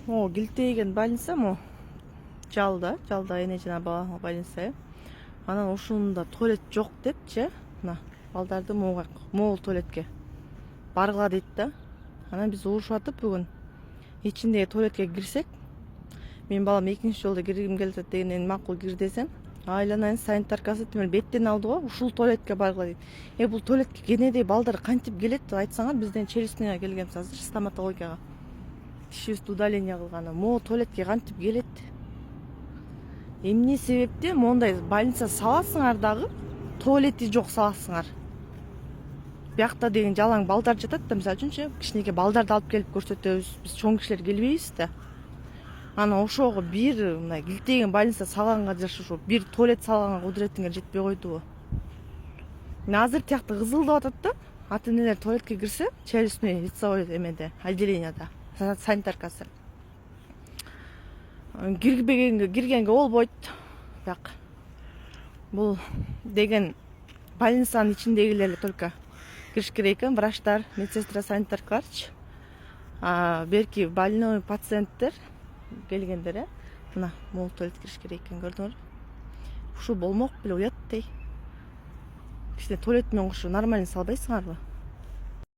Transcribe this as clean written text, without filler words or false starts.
Килтейген больница мо жалда эне жана баланын больница. Анан ушунда туалет жок депчи, мына балдарды могул туалетке баргыла дейт да. Анан биз урушуп атып бүгүн ичиндеги туалетке кирсек, менин балам экинчи жолдо киргим келип атат дегенден макул кир десем, айланайын санитаркасы тимел беттен алды го, ушул туалетке баргыла дейт. Бул туалетке кенедей балдар кантип келет деп айтсаңар, бизден челюстныйга келгенбиз азыр стоматологияга. Тишибизди удаление кылганы, могу туалетке кантип келет? Эмне себептен мондай больница саласыңар дагы туалети жок саласыңар? Биякта деген жалаң балдар жатат да, мисалы үчүнчү, кичинекей балдарды алып келип көрсөтөбүз, биз чоң кишилер келбейбиз да. Анан ошого бир мына килтейген больница салганга жашы ушу бир туалет салганга кудуретиңер жетпей койдубу? Азыр тиякта кызылдап атат да, ата-энелер туалетке кирсе, челюстный лицевой эмеде, отделенияда, санитаркасы. Киргенге болбойт. Бияк. Бул деген больницанын ичиндегилер только кириш керек экен, врачтар, медсестра, санитаркаларчы. Берки больной пациенттер келгендер, мына могул туалет кириш керек экен, көрдүңөр. Ушу болмок беле, уят дей. Кичине туалет менен кошу нормально салбайсыңарбы?